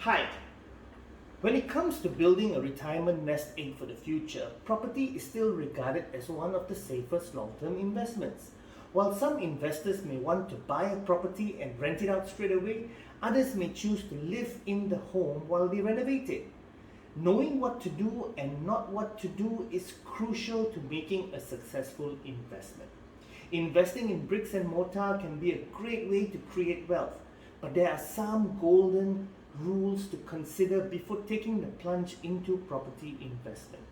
Hi. When it comes to building a retirement nest egg for the future, property is still regarded as one of the safest long-term investments. While some investors may want to buy a property and rent it out straight away, others may choose to live in the home while they renovate it. Knowing what to do and not what to do is crucial to making a successful investment. Investing in bricks and mortar can be a great way to create wealth, but there are some golden rules to consider before taking the plunge into property investment.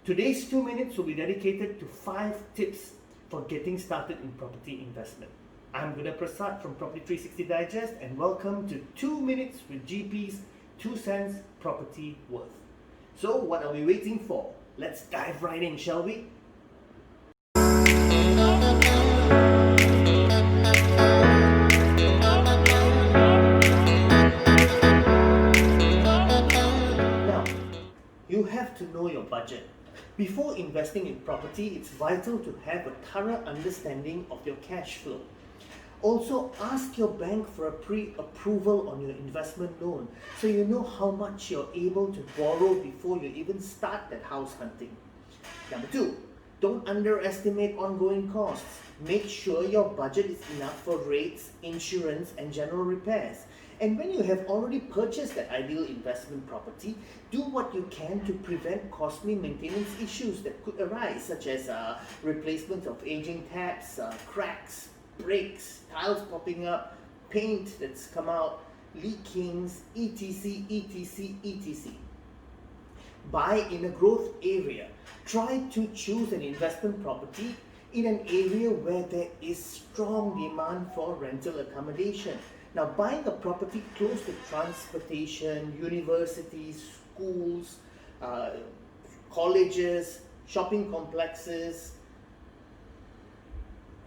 Today's 2 minutes will be dedicated to 5 tips for getting started in property investment. I'm Gunaprasath from Property360Digest and welcome to 2 minutes with GP's 2 cents property worth. So what are we waiting for? Let's dive right in, shall we? You have to know your budget. Before investing in property, it's vital to have a thorough understanding of your cash flow. Also, ask your bank for a pre-approval on your investment loan so you know how much you're able to borrow before you even start that house hunting. Number 2, don't underestimate ongoing costs. Make sure your budget is enough for rates, insurance, and general repairs. And when you have already purchased that ideal investment property, do what you can to prevent costly maintenance issues that could arise, such as replacement of aging taps, cracks, breaks, tiles popping up, paint that's come out, leakings, etc, etc, etc. Buy in a growth area. Try to choose an investment property in an area where there is strong demand for rental accommodation. Now, buying a property close to transportation, universities, schools, colleges, shopping complexes,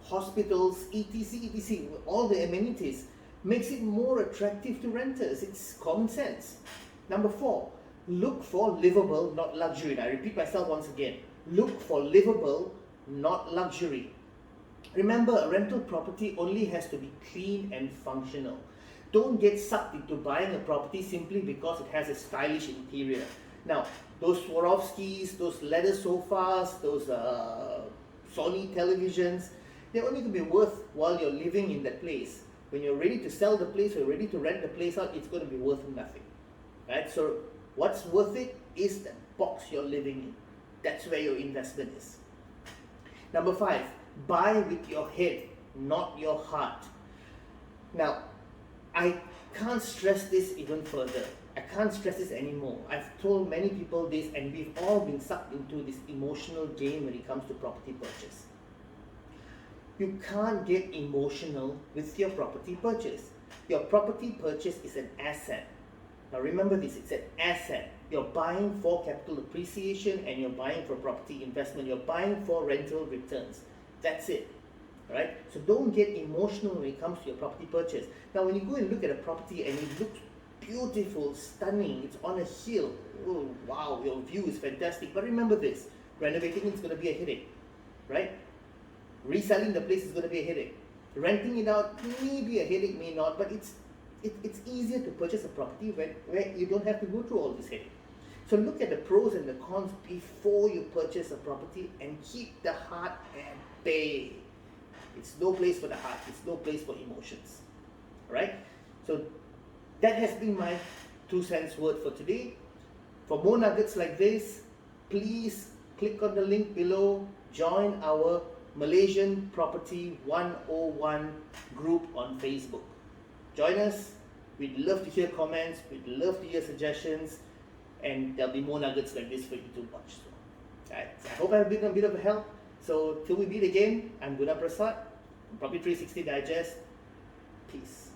hospitals, etc., etc., all the amenities, makes it more attractive to renters. It's common sense. Number 4, look for livable, not luxury. And I repeat myself once again. Look for livable, not luxury. Remember, a rental property only has to be clean and functional. Don't get sucked into buying a property simply because it has a stylish interior. Now, those Swarovskis, those leather sofas, those Sony televisions, they're only going to be worth while you're living in that place. When you're ready to sell the place or ready to rent the place out, it's going to be worth nothing. Right? So, what's worth it is the box you're living in. That's where your investment is. Number 5, buy with your head, not your heart. Now, I can't stress this even further. I can't stress this anymore. I've told many people this, and we've all been sucked into this emotional game when it comes to property purchase. You can't get emotional with your property purchase. Your property purchase is an asset. Now remember this, it's an asset. You're buying for capital appreciation and you're buying for property investment. You're buying for rental returns. That's it. Right? So don't get emotional when it comes to your property purchase. Now when you go and look at a property and it looks beautiful, stunning, it's on a hill, oh wow, your view is fantastic, but remember this, renovating is going to be a headache, right? Reselling the place is going to be a headache. Renting it out may be a headache, may not, but it's easier to purchase a property where you don't have to go through all this headache. So look at the pros and the cons before you purchase a property and keep the heart at bay. It's no place for the heart, it's no place for emotions. Alright? So that has been my 2 cents word for today. For more nuggets like this, please click on the link below, join our Malaysian Property 101 group on Facebook. Join us. We'd love to hear comments, we'd love to hear suggestions, and there'll be more nuggets like this for you to watch. So, right. So I hope I've been a bit of a help. So till we meet again, I'm Gunaprasath from Property360 Digest. Peace.